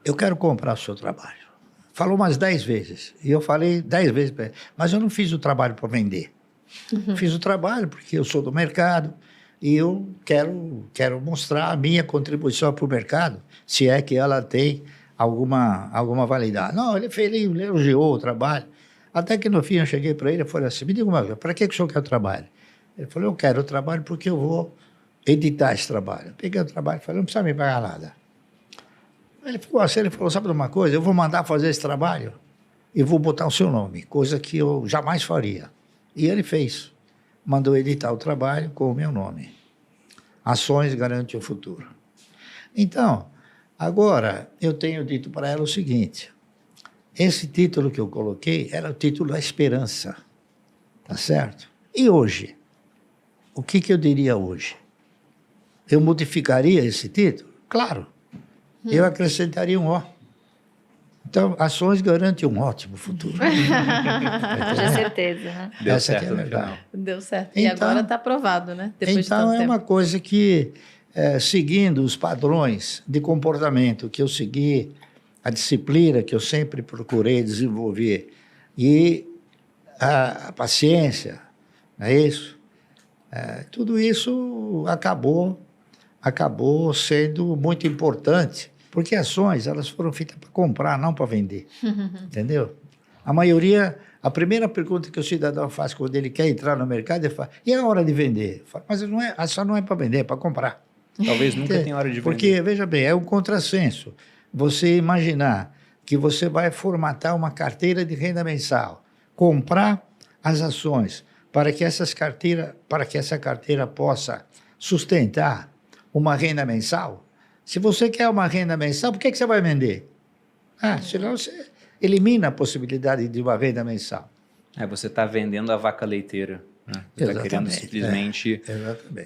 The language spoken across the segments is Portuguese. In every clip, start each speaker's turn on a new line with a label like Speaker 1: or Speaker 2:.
Speaker 1: eu quero comprar o seu trabalho. Falou umas 10 vezes. E eu falei 10 vezes para ele. Mas eu não fiz o trabalho para vender. Fiz o trabalho porque eu sou do mercado e eu quero mostrar a minha contribuição para o mercado, se é que ela tem alguma validade. Não, ele elogiou o trabalho. Até que no fim eu cheguei para ele e falei assim, me diga uma coisa, para que o senhor quer o trabalho? Ele falou, eu quero o trabalho porque eu vou editar esse trabalho. Eu peguei o trabalho e falei, não precisa me pagar nada. Ele falou, sabe de uma coisa? Eu vou mandar fazer esse trabalho e vou botar o seu nome, coisa que eu jamais faria. E ele fez. Mandou editar o trabalho com o meu nome. Ações Garante o Futuro. Então, agora eu tenho dito para ela o seguinte, esse título que eu coloquei era o título da esperança, tá certo? E hoje? O que eu diria hoje? Eu modificaria esse título? Claro. Eu acrescentaria um O. Então, ações garantem um ótimo futuro.
Speaker 2: Com certeza, né?
Speaker 3: Deu
Speaker 1: Essa
Speaker 3: certo
Speaker 1: aqui é a
Speaker 3: no
Speaker 1: verdade.
Speaker 3: final.
Speaker 2: Deu certo. E
Speaker 1: Então,
Speaker 2: agora está aprovado, né? Depois de
Speaker 1: então
Speaker 2: tanto
Speaker 1: é
Speaker 2: tempo.
Speaker 1: uma coisa que, seguindo os padrões de comportamento que eu segui, a disciplina que eu sempre procurei desenvolver e a paciência, não é isso? Tudo isso acabou sendo muito importante, porque ações elas foram feitas para comprar, não para vender, entendeu? A maioria, a primeira pergunta que o cidadão faz quando ele quer entrar no mercado, ele fala, e a hora de vender? Eu falo, mas não ação não é para vender, é para comprar.
Speaker 3: Talvez nunca tenha hora de vender.
Speaker 1: Porque, veja bem, é um contrassenso você imaginar que você vai formatar uma carteira de renda mensal, comprar as ações para que essa carteira possa sustentar uma renda mensal. Se você quer uma renda mensal, por que você vai vender? Senão você elimina a possibilidade de uma renda mensal.
Speaker 3: Você está vendendo a vaca leiteira. Né? Você está querendo simplesmente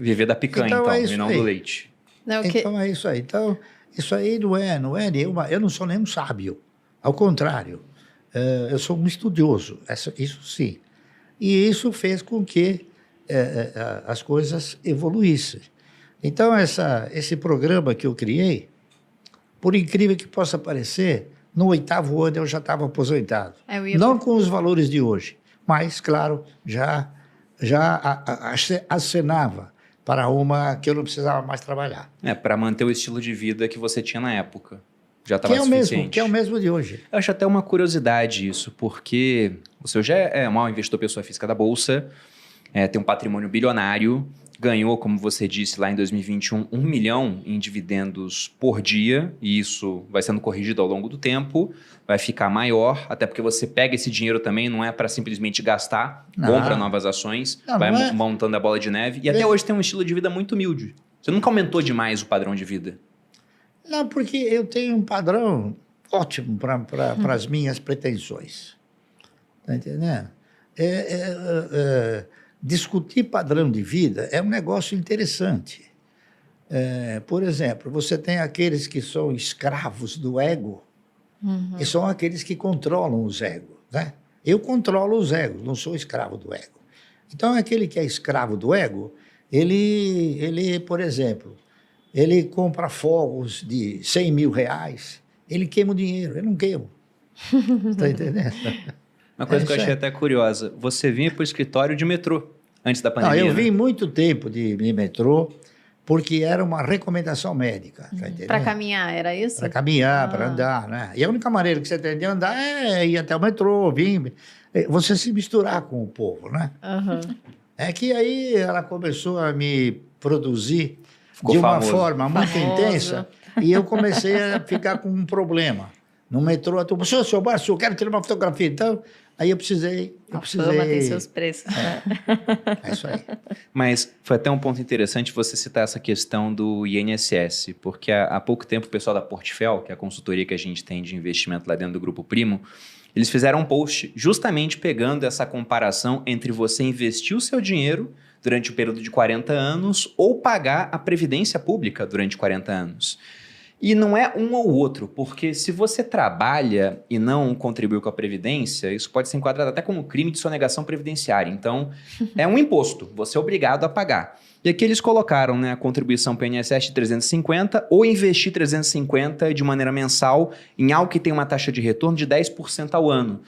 Speaker 3: viver da picanha, e não do leite.
Speaker 1: Então é isso aí. Então, isso aí não é nenhuma... Eu não sou nenhum sábio. Ao contrário, eu sou um estudioso, isso sim. E isso fez com que as coisas evoluíssem. Então, esse programa que eu criei, por incrível que possa parecer, no 8º ano eu já estava aposentado. Não com os valores de hoje, mas, claro, já acenava para uma que eu não precisava mais trabalhar.
Speaker 3: Para manter o estilo de vida que você tinha na época. Já estava suficiente.
Speaker 1: Que é o mesmo de hoje.
Speaker 3: Eu acho até uma curiosidade isso, porque você já é um investidor pessoa física da Bolsa, tem um patrimônio bilionário, ganhou, como você disse lá em 2021, 1 milhão em dividendos por dia, e isso vai sendo corrigido ao longo do tempo, vai ficar maior, até porque você pega esse dinheiro também, não é para simplesmente gastar, compra novas ações, vai montando a bola de neve, e até hoje tem um estilo de vida muito humilde. Você nunca aumentou demais o padrão de vida?
Speaker 1: Não, porque eu tenho um padrão ótimo para as minhas pretensões. Está entendendo? Discutir padrão de vida é um negócio interessante. Por exemplo, você tem aqueles que são escravos do ego, que são aqueles que controlam os egos. Né? Eu controlo os egos, não sou escravo do ego. Então, aquele que é escravo do ego, ele por exemplo, ele compra fogos de 100 mil reais, ele queima o dinheiro, eu não queimo. Está entendendo?
Speaker 3: Uma coisa que eu achei até curiosa, você vinha para o escritório de metrô antes da pandemia,
Speaker 1: Não, eu vim muito tempo de metrô, porque era uma recomendação médica. Tá
Speaker 2: para caminhar, era isso?
Speaker 1: Para caminhar, para andar, né? E a única maneira que você tem de andar é ir até o metrô, vir, você se misturar com o povo, né? É que aí ela começou a me produzir de uma forma muito intensa, e eu comecei a ficar com um problema. No metrô, a turma, seu Márcio, eu quero tirar uma fotografia. Então, aí eu precisei...
Speaker 2: A fama tem seus preços.
Speaker 1: É isso aí.
Speaker 3: Mas foi até um ponto interessante você citar essa questão do INSS, porque há pouco tempo o pessoal da Portfel, que é a consultoria que a gente tem de investimento lá dentro do Grupo Primo, eles fizeram um post justamente pegando essa comparação entre você investir o seu dinheiro durante o período de 40 anos ou pagar a previdência pública durante 40 anos. E não é um ou outro, porque se você trabalha e não contribuiu com a Previdência, isso pode ser enquadrado até como crime de sonegação previdenciária. Então, é um imposto, você é obrigado a pagar. E aqui eles colocaram, né, a contribuição para o INSS de 350 ou investir 350 de maneira mensal em algo que tem uma taxa de retorno de 10% ao ano.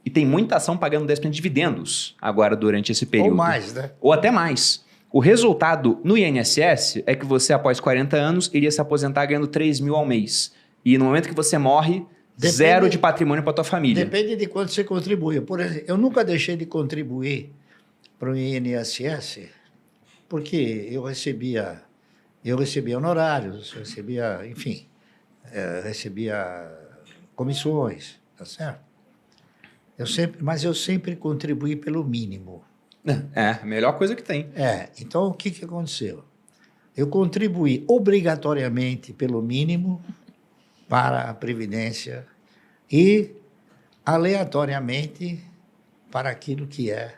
Speaker 3: E tem muita ação pagando 10% de dividendos agora durante esse período.
Speaker 1: Ou mais, né?
Speaker 3: Ou até mais. O resultado no INSS é que você, após 40 anos, iria se aposentar ganhando 3 mil ao mês. E no momento que você morre, zero de patrimônio para tua família.
Speaker 1: Depende de quanto você contribui. Por exemplo, eu nunca deixei de contribuir para o INSS porque eu recebia honorários, enfim, recebia comissões, tá certo? Mas eu sempre contribuí pelo mínimo.
Speaker 3: É, a melhor coisa que tem.
Speaker 1: Então o que aconteceu? Eu contribuí obrigatoriamente pelo mínimo para a Previdência e aleatoriamente para aquilo que é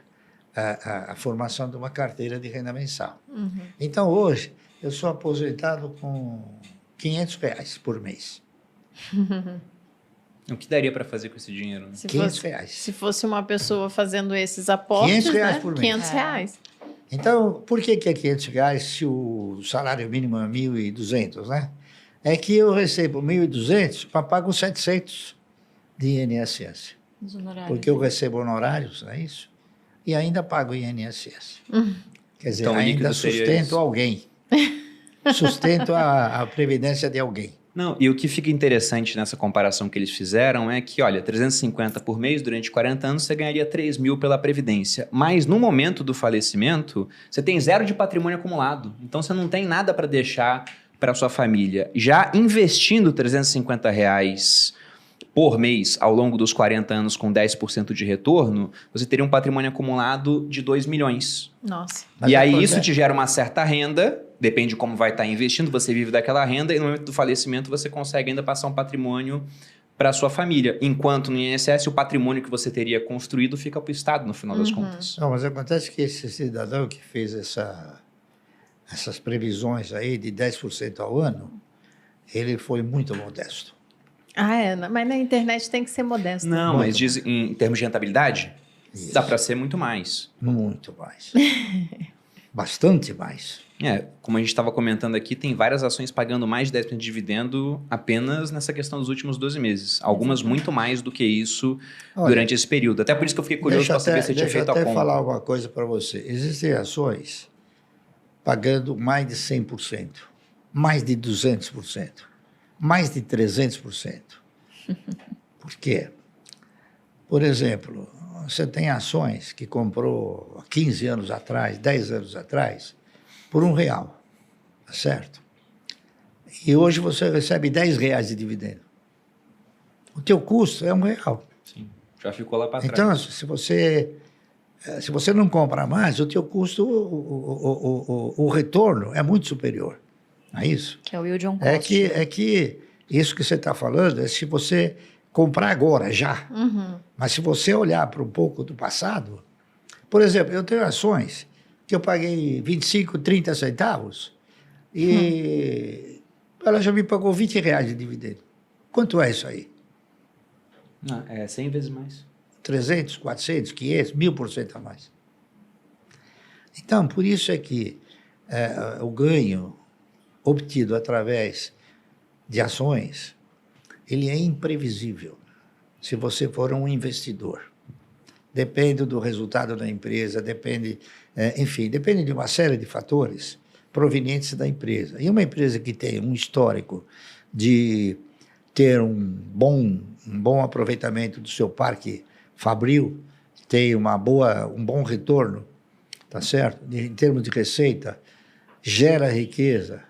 Speaker 1: a formação de uma carteira de renda mensal. Então hoje eu sou aposentado com R$ 500 por mês.
Speaker 3: O que daria para fazer com esse dinheiro? Né?
Speaker 1: R$ 500.
Speaker 2: Se fosse uma pessoa fazendo esses aportes,
Speaker 1: R$ 500
Speaker 2: né?
Speaker 1: por mês.
Speaker 2: R$ 500.
Speaker 1: Então, por que é R$ 500 se o salário mínimo é 1.200, né? É que eu recebo 1.200 para pagar os 700 de INSS.
Speaker 2: Os honorários.
Speaker 1: Porque eu recebo honorários, não é isso? E ainda pago INSS. Quer dizer,
Speaker 3: Então, o líquido
Speaker 1: ainda
Speaker 3: seria
Speaker 1: sustento
Speaker 3: isso.
Speaker 1: alguém. Sustento a previdência de alguém.
Speaker 3: Não, e o que fica interessante nessa comparação que eles fizeram é que, olha, 350 por mês, durante 40 anos, você ganharia 3 mil pela Previdência. Mas no momento do falecimento, você tem zero de patrimônio acumulado. Então, você não tem nada para deixar para sua família. Já investindo R$ 350 por mês ao longo dos 40 anos com 10% de retorno, você teria um patrimônio acumulado de 2 milhões.
Speaker 2: Nossa.
Speaker 1: Mas
Speaker 3: E aí
Speaker 1: acontece-
Speaker 3: isso te gera uma certa renda, depende de como vai estar investindo, você vive daquela renda e no momento do falecimento você consegue ainda passar um patrimônio para sua família. Enquanto no INSS o patrimônio que você teria construído fica para o Estado no final das contas.
Speaker 1: Não, mas acontece que esse cidadão que fez essas previsões aí de 10% ao ano, ele foi muito modesto.
Speaker 2: Mas na internet tem que ser modesto.
Speaker 3: Não,
Speaker 1: Muito
Speaker 3: mas diz em termos de rentabilidade,
Speaker 1: Isso.
Speaker 3: dá para ser muito mais.
Speaker 1: Muito mais. Bastante mais.
Speaker 3: Como a gente estava comentando aqui, tem várias ações pagando mais de 10% de dividendo apenas nessa questão dos últimos 12 meses. Algumas muito mais do que isso
Speaker 1: Olha,
Speaker 3: durante esse período. Até por isso que eu fiquei curioso para saber se você tinha feito a
Speaker 1: Deixa eu
Speaker 3: conta.
Speaker 1: até falar uma coisa para você. Existem ações pagando mais de 100%, mais de 200%, mais de 300%. Por quê? Por exemplo, você tem ações que comprou há 15 anos atrás, 10 anos atrás, por R$1, tá certo? E hoje você recebe R$10 de dividendo. O teu custo é R$1.
Speaker 3: Sim, já ficou lá para trás.
Speaker 1: Então, se você não compra mais, o teu custo, o retorno é muito superior. Não é isso?
Speaker 2: Que é o yield on cost.
Speaker 1: É que isso que você está falando é se você comprar agora, já. Mas se você olhar para um pouco do passado, por exemplo, eu tenho ações que eu paguei 25, 30 centavos e ela já me pagou R$20 de dividendo. Quanto é isso aí?
Speaker 3: Não, é 100 vezes mais.
Speaker 1: 300, 400, 500, 1000% a mais. Então, por isso é que o ganho obtido através de ações, ele é imprevisível se você for um investidor. Depende do resultado da empresa, depende de uma série de fatores provenientes da empresa. E uma empresa que tem um histórico de ter um bom aproveitamento do seu parque fabril, tem um bom retorno, tá certo? Em termos de receita, gera riqueza,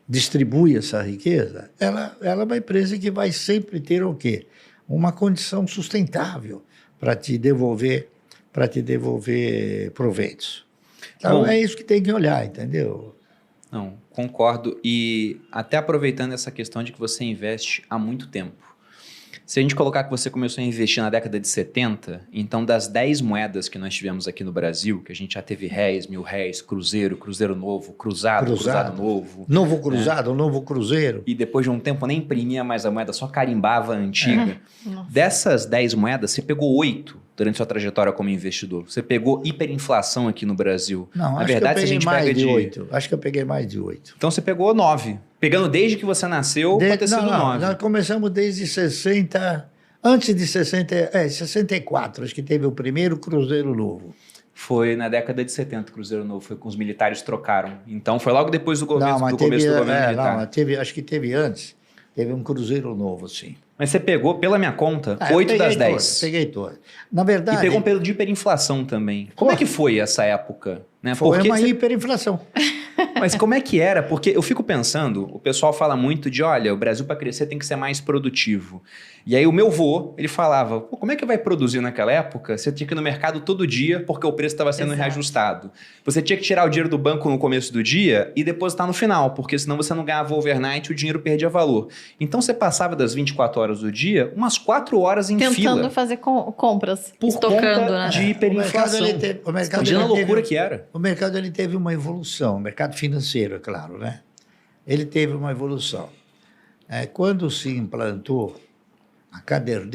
Speaker 1: distribui essa riqueza, ela é uma empresa que vai sempre ter o quê? Uma condição sustentável para te devolver proveitos. Então, é isso que tem que olhar, entendeu?
Speaker 3: Não, concordo. E até aproveitando essa questão de que você investe há muito tempo. Se a gente colocar que você começou a investir na década de 70, então das 10 moedas que nós tivemos aqui no Brasil, que a gente já teve réis, mil réis, cruzeiro, cruzeiro novo, cruzado novo.
Speaker 1: Novo cruzado, novo cruzeiro.
Speaker 3: E depois de um tempo nem imprimia mais a moeda, só carimbava a antiga. Dessas 10 moedas, você pegou 8 durante sua trajetória como investidor. Você pegou hiperinflação aqui no Brasil.
Speaker 1: Não,
Speaker 3: Na
Speaker 1: acho
Speaker 3: verdade,
Speaker 1: que eu
Speaker 3: se a
Speaker 1: peguei
Speaker 3: gente
Speaker 1: mais
Speaker 3: pega
Speaker 1: de 8. Acho que eu peguei mais de 8.
Speaker 3: Então você pegou 9. Pegando desde que você nasceu, pode ter sido 9.
Speaker 1: Nós começamos desde 60... Antes de 64, acho que teve o primeiro Cruzeiro Novo.
Speaker 3: Foi na década de 70, Cruzeiro Novo, foi com os militares trocaram. Então foi logo depois do
Speaker 1: Não,
Speaker 3: começo
Speaker 1: mas
Speaker 3: do governo militar.
Speaker 1: Não, acho que teve antes. Teve um Cruzeiro Novo, sim.
Speaker 3: Mas você pegou, pela minha conta, 8 das 10.
Speaker 1: Peguei todas. Na verdade...
Speaker 3: E pegou um período de hiperinflação também. Como é que foi essa época? Né?
Speaker 1: Foi
Speaker 3: Porque
Speaker 1: uma
Speaker 3: você...
Speaker 1: hiperinflação.
Speaker 3: Mas como é que era? Porque eu fico pensando, o pessoal fala muito de, olha, o Brasil para crescer tem que ser mais produtivo. E aí o meu vô, ele falava, pô, como é que vai produzir naquela época? Você tinha que ir no mercado todo dia porque o preço estava sendo reajustado. Você tinha que tirar o dinheiro do banco no começo do dia e depositar no final, porque senão você não ganhava overnight e o dinheiro perdia valor. Então você passava das 24 horas do dia, umas 4 horas em fila.
Speaker 2: Tentando fazer compras.
Speaker 3: Por
Speaker 2: Estocando,
Speaker 3: conta
Speaker 2: né?
Speaker 3: de hiperinflação. Imagina a loucura que era.
Speaker 1: O mercado ele teve uma evolução, o mercado financeiro, é claro, né? Ele teve uma evolução. Quando se implantou a caderneta